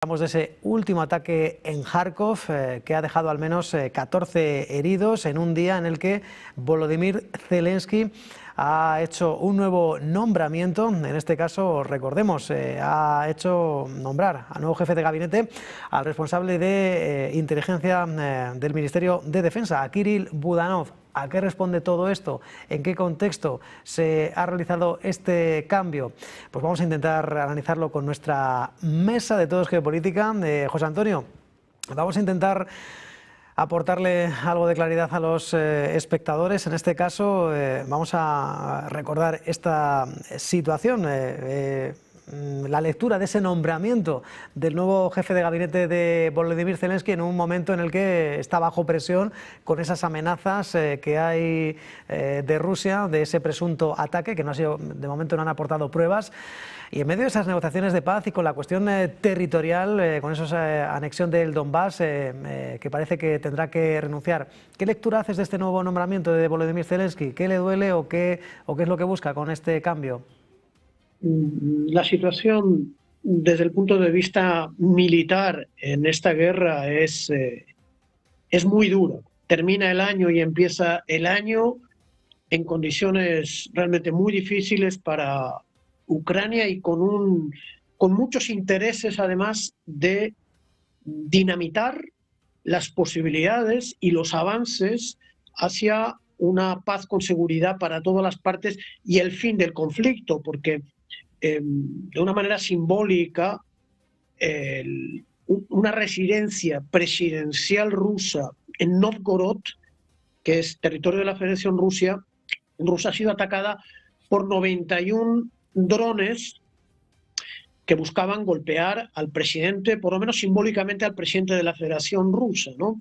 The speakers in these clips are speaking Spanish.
Hablamos de ese último ataque en Kharkov que ha dejado al menos 14 heridos en un día en el que Volodymyr Zelensky ha hecho un nuevo nombramiento. En este caso, recordemos, ha hecho nombrar a nuevo jefe de gabinete al responsable de inteligencia del Ministerio de Defensa, a Kirill Budanov. ¿A qué responde todo esto? ¿En qué contexto se ha realizado este cambio? Pues vamos a intentar analizarlo con nuestra mesa de Todo es Geopolítica. José Antonio, vamos a intentar aportarle algo de claridad a los espectadores. En este caso, vamos a recordar esta situación. La lectura de ese nombramiento del nuevo jefe de gabinete de Volodymyr Zelensky en un momento en el que está bajo presión con esas amenazas que hay de Rusia, de ese presunto ataque que no ha sido, de momento no han aportado pruebas. Y en medio de esas negociaciones de paz y con la cuestión territorial, con esa anexión del Donbass, que parece que tendrá que renunciar, ¿qué lectura haces de este nuevo nombramiento de Volodymyr Zelensky? ¿Qué le duele o qué es lo que busca con este cambio? La situación desde el punto de vista militar en esta guerra es muy dura. Termina el año y empieza el año en condiciones realmente muy difíciles para Ucrania y con muchos intereses además de dinamitar las posibilidades y los avances hacia una paz con seguridad para todas las partes y el fin del conflicto, porque de una manera simbólica, una residencia presidencial rusa en Novgorod, que es territorio de la Federación Rusa, ha sido atacada por 91 drones que buscaban golpear al presidente, por lo menos simbólicamente al presidente de la Federación Rusa, ¿no?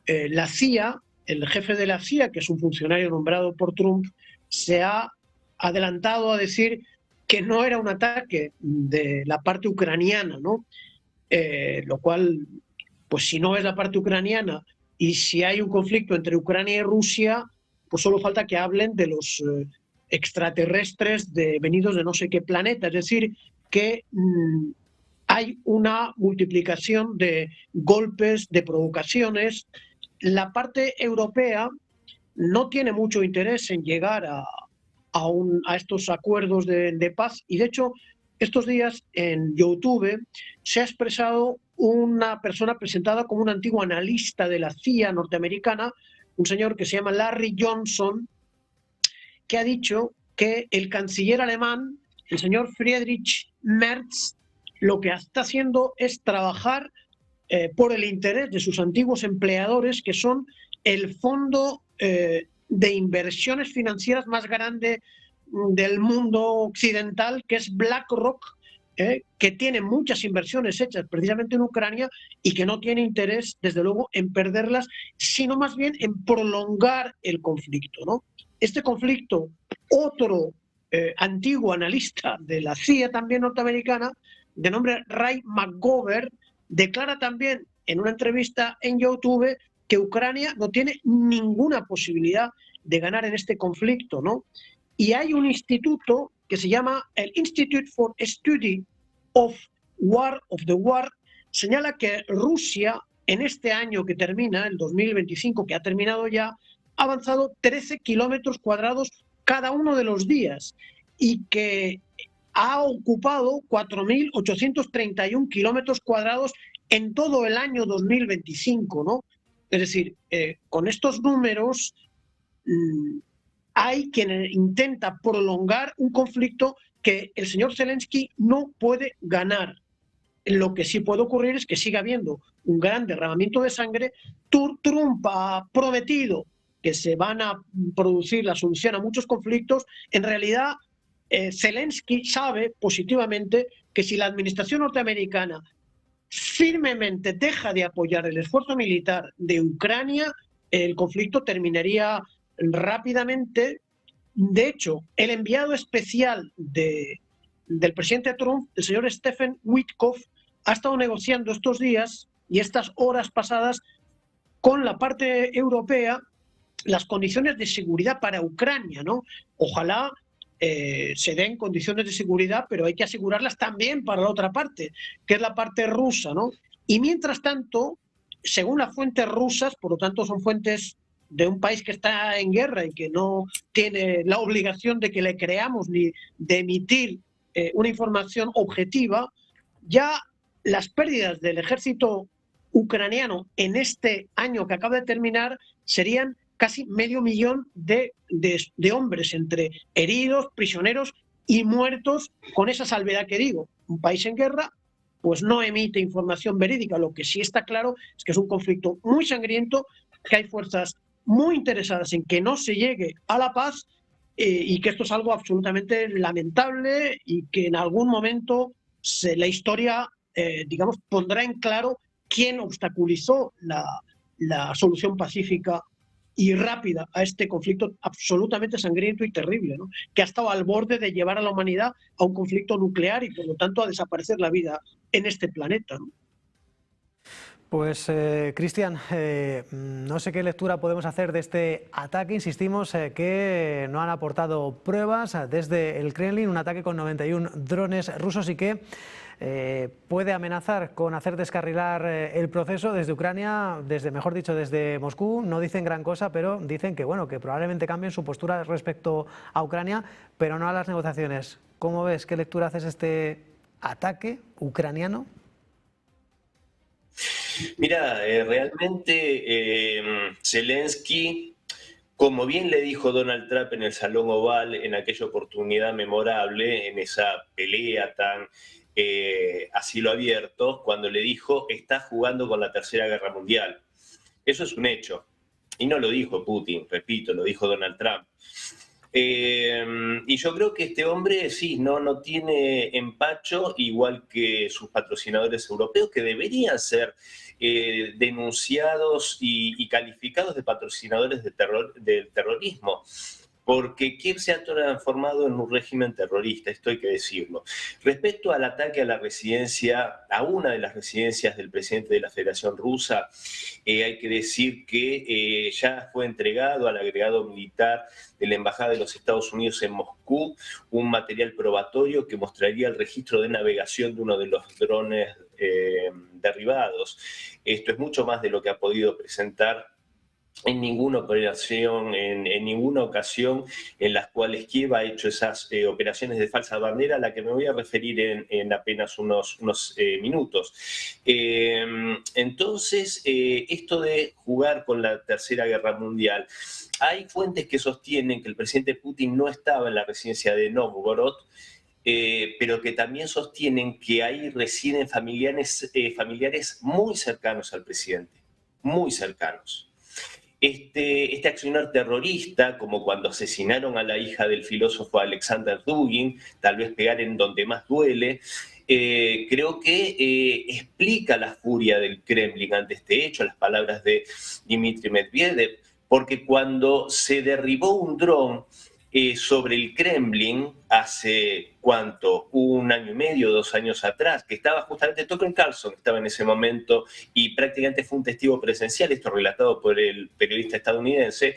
La CIA, el jefe de la CIA, que es un funcionario nombrado por Trump, se ha adelantado a decir que no era un ataque de la parte ucraniana, ¿no? Lo cual, pues si no es la parte ucraniana y si hay un conflicto entre Ucrania y Rusia, pues solo falta que hablen de los extraterrestres venidos de no sé qué planeta. Es decir, que hay una multiplicación de golpes, de provocaciones. La parte europea no tiene mucho interés en llegar a estos acuerdos de paz y de hecho estos días en YouTube se ha expresado una persona presentada como un antiguo analista de la CIA norteamericana, un señor que se llama Larry Johnson, que ha dicho que el canciller alemán, el señor Friedrich Merz, lo que está haciendo es trabajar por el interés de sus antiguos empleadores, que son el fondo de inversiones financieras más grande del mundo occidental, que es BlackRock, que tiene muchas inversiones hechas precisamente en Ucrania y que no tiene interés, desde luego, en perderlas, sino más bien en prolongar el conflicto, ¿no? Este conflicto, otro antiguo analista de la CIA también norteamericana, de nombre Ray McGovern, declara también en una entrevista en YouTube que Ucrania no tiene ninguna posibilidad de ganar en este conflicto, ¿no? Y hay un instituto que se llama el Institute for Study of the War, señala que Rusia en este año que termina, el 2025, que ha terminado ya, ha avanzado 13 kilómetros cuadrados cada uno de los días y que ha ocupado 4.831 kilómetros cuadrados en todo el año 2025, ¿no? Es decir, con estos números hay quien intenta prolongar un conflicto que el señor Zelensky no puede ganar. Lo que sí puede ocurrir es que siga habiendo un gran derramamiento de sangre. Trump ha prometido que se van a producir la solución a muchos conflictos. En realidad, Zelensky sabe positivamente que si la administración norteamericana firmemente deja de apoyar el esfuerzo militar de Ucrania, el conflicto terminaría rápidamente. De hecho, el enviado especial del presidente Trump, el señor Stephen Witkoff, ha estado negociando estos días y estas horas pasadas con la parte europea las condiciones de seguridad para Ucrania, ¿no? Ojalá se den condiciones de seguridad, pero hay que asegurarlas también para la otra parte, que es la parte rusa, ¿no? Y mientras tanto, según las fuentes rusas, por lo tanto son fuentes de un país que está en guerra y que no tiene la obligación de que le creamos ni de emitir una información objetiva, ya las pérdidas del ejército ucraniano en este año que acaba de terminar serían casi 500.000 de hombres, entre heridos, prisioneros y muertos, con esa salvedad que digo. Un país en guerra pues no emite información verídica. Lo que sí está claro es que es un conflicto muy sangriento, que hay fuerzas muy interesadas en que no se llegue a la paz y que esto es algo absolutamente lamentable y que en algún momento la historia, digamos, pondrá en claro quién obstaculizó la solución pacífica y rápida a este conflicto absolutamente sangriento y terrible, ¿no? Que ha estado al borde de llevar a la humanidad a un conflicto nuclear y por lo tanto a desaparecer la vida en este planeta, ¿no? Pues, Cristian, no sé qué lectura podemos hacer de este ataque. Insistimos que no han aportado pruebas desde el Kremlin, un ataque con 91 drones rusos y que puede amenazar con hacer descarrilar el proceso desde Ucrania, mejor dicho, desde Moscú. No dicen gran cosa, pero dicen que, bueno, que probablemente cambien su postura respecto a Ucrania, pero no a las negociaciones. ¿Cómo ves? ¿Qué lectura haces este ataque ucraniano? Mira, realmente Zelensky, como bien le dijo Donald Trump en el Salón Oval en aquella oportunidad memorable, en esa pelea tan a cielo abierto, cuando le dijo, está jugando con la Tercera Guerra Mundial. Eso es un hecho. Y no lo dijo Putin, repito, lo dijo Donald Trump. Y yo creo que este hombre sí, no tiene empacho, igual que sus patrocinadores europeos, que deberían ser denunciados y calificados de patrocinadores del terrorismo, porque Kiev se ha transformado en un régimen terrorista, esto hay que decirlo. Respecto al ataque a la residencia, a una de las residencias del presidente de la Federación Rusa, hay que decir que ya fue entregado al agregado militar de la Embajada de los Estados Unidos en Moscú un material probatorio que mostraría el registro de navegación de uno de los drones derribados. Esto es mucho más de lo que ha podido presentar en ninguna operación, en ninguna ocasión en las cuales Kiev ha hecho esas operaciones de falsa bandera, a la que me voy a referir en apenas unos minutos. Entonces, esto de jugar con la Tercera Guerra Mundial, hay fuentes que sostienen que el presidente Putin no estaba en la residencia de Novgorod, pero que también sostienen que ahí residen familiares muy cercanos al presidente, muy cercanos. Este accionar terrorista, como cuando asesinaron a la hija del filósofo Alexander Dugin, tal vez pegar en donde más duele, creo que explica la furia del Kremlin ante este hecho, las palabras de Dmitry Medvedev, porque cuando se derribó un dron sobre el Kremlin hace, ¿cuánto? 1 año y medio, 2 años atrás, que estaba justamente Tucker Carlson, estaba en ese momento y prácticamente fue un testigo presencial, esto relatado por el periodista estadounidense,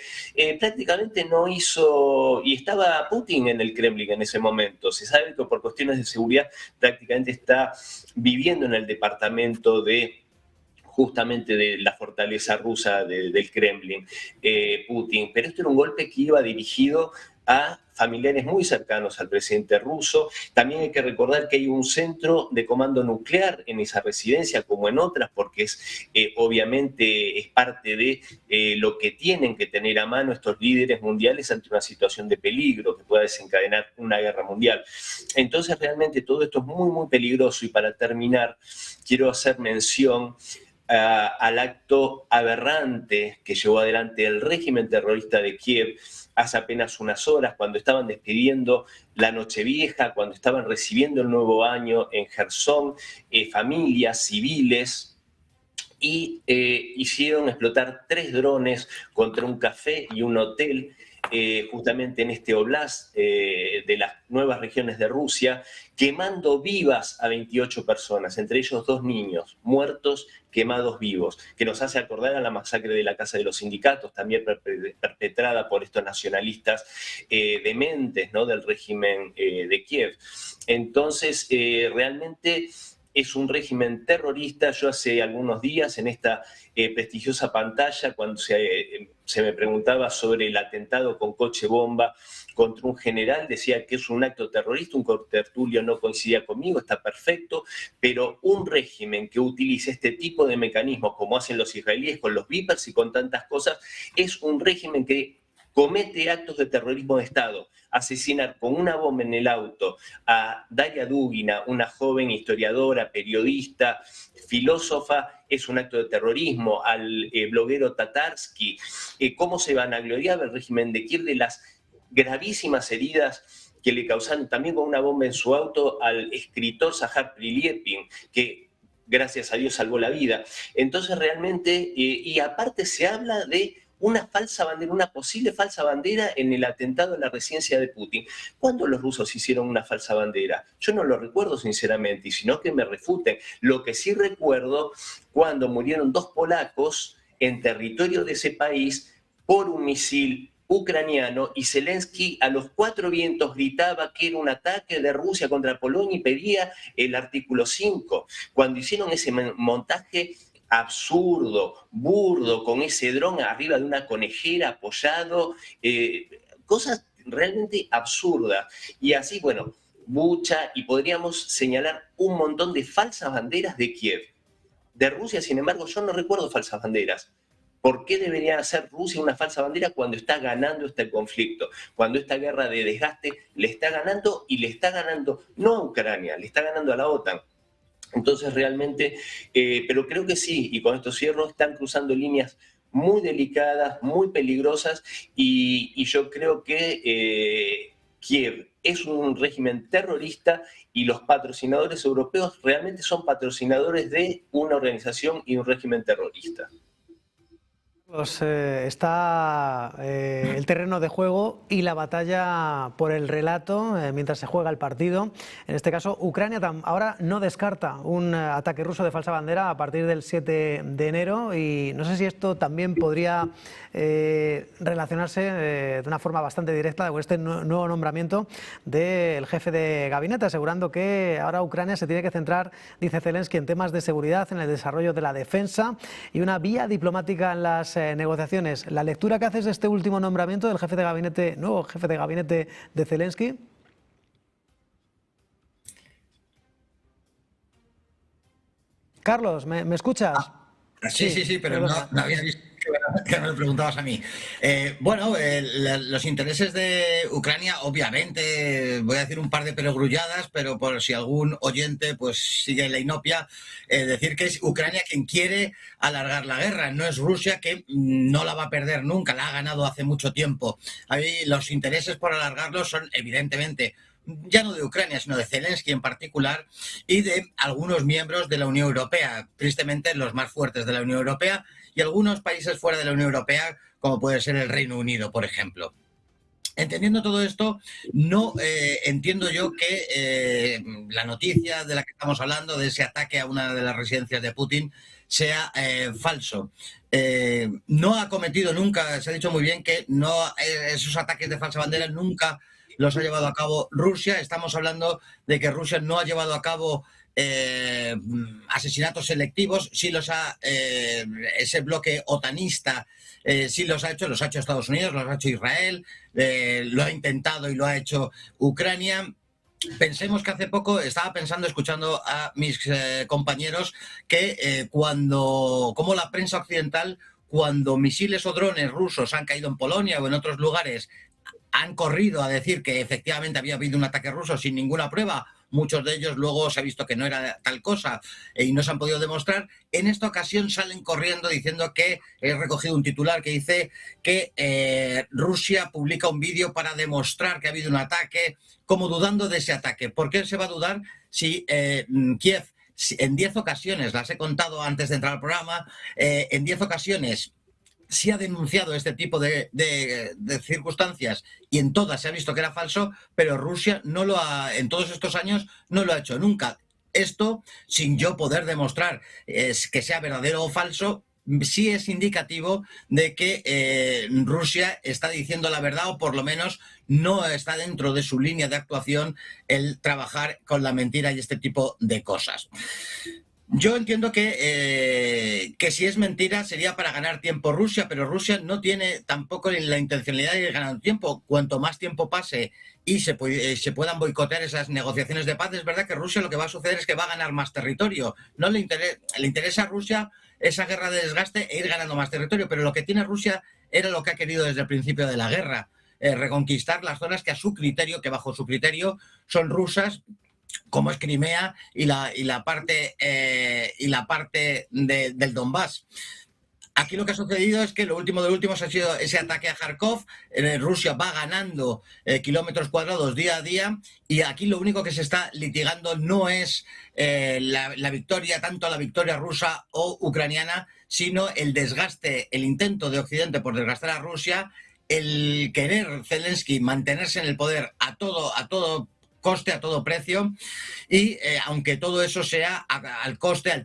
prácticamente no hizo, y estaba Putin en el Kremlin en ese momento. Se sabe que por cuestiones de seguridad prácticamente está viviendo en el departamento justamente de la fortaleza rusa del Kremlin, Putin. Pero esto era un golpe que iba dirigido a familiares muy cercanos al presidente ruso. También hay que recordar que hay un centro de comando nuclear en esa residencia, como en otras, porque obviamente es parte de lo que tienen que tener a mano estos líderes mundiales ante una situación de peligro que pueda desencadenar una guerra mundial. Entonces, realmente todo esto es muy, muy peligroso. Y para terminar, quiero hacer mención al acto aberrante que llevó adelante el régimen terrorista de Kiev hace apenas unas horas, cuando estaban despidiendo la Nochevieja, cuando estaban recibiendo el nuevo año en Jersón, familias civiles, y hicieron explotar 3 drones contra un café y un hotel justamente en este oblast de las nuevas regiones de Rusia, quemando vivas a 28 personas, entre ellos 2 niños muertos, quemados vivos, que nos hace acordar a la masacre de la Casa de los Sindicatos, también perpetrada por estos nacionalistas dementes, ¿no?, del régimen de Kiev. Entonces, realmente es un régimen terrorista. Yo hace algunos días en esta prestigiosa pantalla, cuando se me preguntaba sobre el atentado con coche bomba contra un general, decía que es un acto terrorista. Un contertulio no coincidía conmigo, está perfecto, pero un régimen que utilice este tipo de mecanismos, como hacen los israelíes con los Vipers y con tantas cosas, es un régimen que comete actos de terrorismo de Estado. Asesinar con una bomba en el auto a Daria Dugina, una joven historiadora, periodista, filósofa, es un acto de terrorismo. Al bloguero Tatarsky, cómo se vanagloriaba el régimen de Kiev de las gravísimas heridas que le causaron también con una bomba en su auto al escritor Zahar Prilepin, que gracias a Dios salvó la vida. Entonces realmente, y aparte se habla de una falsa bandera, una posible falsa bandera en el atentado a la residencia de Putin. ¿Cuándo los rusos hicieron una falsa bandera? Yo no lo recuerdo sinceramente, y sino que me refuten. Lo que sí recuerdo, cuando murieron 2 polacos en territorio de ese país por un misil ucraniano, y Zelensky a los 4 vientos gritaba que era un ataque de Rusia contra Polonia y pedía el artículo 5. Cuando hicieron ese montaje absurdo, burdo, con ese dron arriba de una conejera apoyado, cosas realmente absurdas. Y así, bueno, Bucha, y podríamos señalar un montón de falsas banderas de Kiev. De Rusia, sin embargo, yo no recuerdo falsas banderas. ¿Por qué debería hacer Rusia una falsa bandera cuando está ganando este conflicto? Cuando esta guerra de desgaste le está ganando, y le está ganando no a Ucrania, le está ganando a la OTAN. Entonces realmente, pero creo que sí, y con esto cierro, están cruzando líneas muy delicadas, muy peligrosas, y yo creo que Kiev es un régimen terrorista, y los patrocinadores europeos realmente son patrocinadores de una organización y un régimen terrorista. Pues está el terreno de juego y la batalla por el relato mientras se juega el partido. En este caso, Ucrania ahora no descarta un ataque ruso de falsa bandera a partir del 7 de enero, y no sé si esto también podría relacionarse de una forma bastante directa con este nuevo nombramiento del jefe de gabinete, asegurando que ahora Ucrania se tiene que centrar, dice Zelensky, en temas de seguridad, en el desarrollo de la defensa y una vía diplomática en las negociaciones. ¿La lectura que haces de este último nombramiento del jefe de gabinete, nuevo jefe de gabinete de Zelensky? Carlos, ¿me escuchas? Sí, pero no había visto que me lo preguntabas a mí. Bueno, los intereses de Ucrania, obviamente, voy a decir un par de perogrulladas, pero por si algún oyente pues sigue la inopia, decir que es Ucrania quien quiere alargar la guerra, no es Rusia, que no la va a perder nunca, la ha ganado hace mucho tiempo. Ahí los intereses por alargarlo son evidentemente ya no de Ucrania, sino de Zelensky en particular, y de algunos miembros de la Unión Europea, tristemente los más fuertes de la Unión Europea, y algunos países fuera de la Unión Europea, como puede ser el Reino Unido, por ejemplo. Entendiendo todo esto, no entiendo yo que la noticia de la que estamos hablando, de ese ataque a una de las residencias de Putin, sea falso. No ha cometido nunca, se ha dicho muy bien que no, esos ataques de falsa bandera nunca los ha llevado a cabo Rusia. Estamos hablando de que Rusia no ha llevado a cabo asesinatos selectivos, sí los ha, ese bloque otanista sí los ha hecho Estados Unidos, los ha hecho Israel, lo ha intentado y lo ha hecho Ucrania. Pensemos que hace poco estaba pensando, escuchando a mis compañeros, que como la prensa occidental, cuando misiles o drones rusos han caído en Polonia o en otros lugares, han corrido a decir que efectivamente había habido un ataque ruso sin ninguna prueba. Muchos de ellos luego se ha visto que no era tal cosa y no se han podido demostrar. En esta ocasión salen corriendo diciendo que he recogido un titular que dice que Rusia publica un vídeo para demostrar que ha habido un ataque, como dudando de ese ataque. ¿Por qué se va a dudar si Kiev, en 10 ocasiones, las he contado antes de entrar al programa, en 10 ocasiones sí ha denunciado este tipo de circunstancias y en todas se ha visto que era falso, pero Rusia no lo ha, en todos estos años no lo ha hecho nunca. Esto, sin yo poder demostrar que sea verdadero o falso, sí es indicativo de que Rusia está diciendo la verdad, o por lo menos no está dentro de su línea de actuación el trabajar con la mentira y este tipo de cosas. Yo entiendo que si es mentira sería para ganar tiempo Rusia, pero Rusia no tiene tampoco la intencionalidad de ir ganando tiempo. Cuanto más tiempo pase y se puedan boicotear esas negociaciones de paz, es verdad que Rusia lo que va a suceder es que va a ganar más territorio. No le interesa a Rusia esa guerra de desgaste e ir ganando más territorio, pero lo que tiene Rusia era lo que ha querido desde el principio de la guerra, reconquistar las zonas que a su criterio, que bajo su criterio son rusas, como es Crimea y la parte del Donbass. Aquí lo que ha sucedido es que lo último de lo último ha sido ese ataque a Kharkov. Rusia va ganando kilómetros cuadrados día a día, y aquí lo único que se está litigando no es la victoria, tanto la victoria rusa o ucraniana, sino el desgaste, el intento de Occidente por desgastar a Rusia, el querer Zelensky mantenerse en el poder a todo coste, a todo precio, y aunque todo eso sea al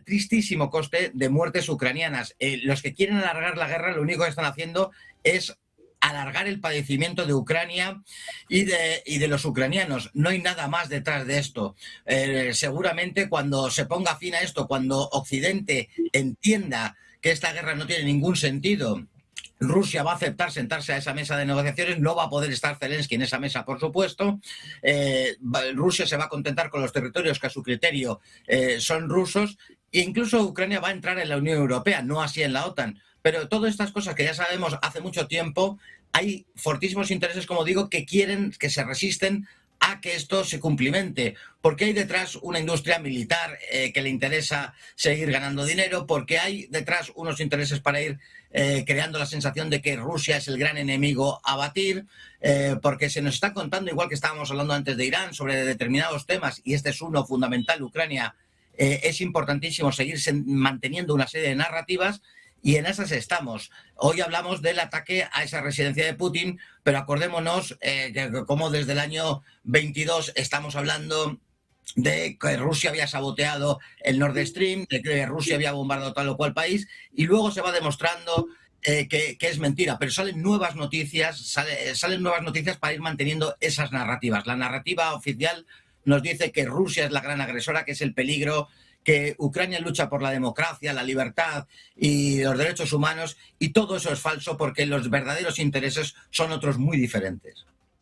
tristísimo coste de muertes ucranianas. Los que quieren alargar la guerra lo único que están haciendo es alargar el padecimiento de Ucrania y de los ucranianos. No hay nada más detrás de esto. Seguramente cuando se ponga fin a esto, cuando Occidente entienda que esta guerra no tiene ningún sentido, Rusia va a aceptar sentarse a esa mesa de negociaciones. No va a poder estar Zelensky en esa mesa, por supuesto. Rusia se va a contentar con los territorios que a su criterio son rusos, e incluso Ucrania va a entrar en la Unión Europea, no así en la OTAN. Pero todas estas cosas que ya sabemos hace mucho tiempo, hay fortísimos intereses, como digo, que quieren, que se resisten a que esto se cumplimente, porque hay detrás una industria militar que le interesa seguir ganando dinero, porque hay detrás unos intereses para ir creando la sensación de que Rusia es el gran enemigo a batir, porque se nos está contando, igual que estábamos hablando antes de Irán, sobre determinados temas, y este es uno fundamental, Ucrania. Es importantísimo seguir manteniendo una serie de narrativas, y en esas estamos. Hoy hablamos del ataque a esa residencia de Putin, pero acordémonos que como desde el año 22 estamos hablando de que Rusia había saboteado el Nord Stream, de que Rusia había bombardeado tal o cual país, y luego se va demostrando que es mentira, pero salen nuevas noticias para ir manteniendo esas narrativas. La narrativa oficial nos dice que Rusia es la gran agresora, que es el peligro, que Ucrania lucha por la democracia, la libertad y los derechos humanos, y todo eso es falso porque los verdaderos intereses son otros muy diferentes.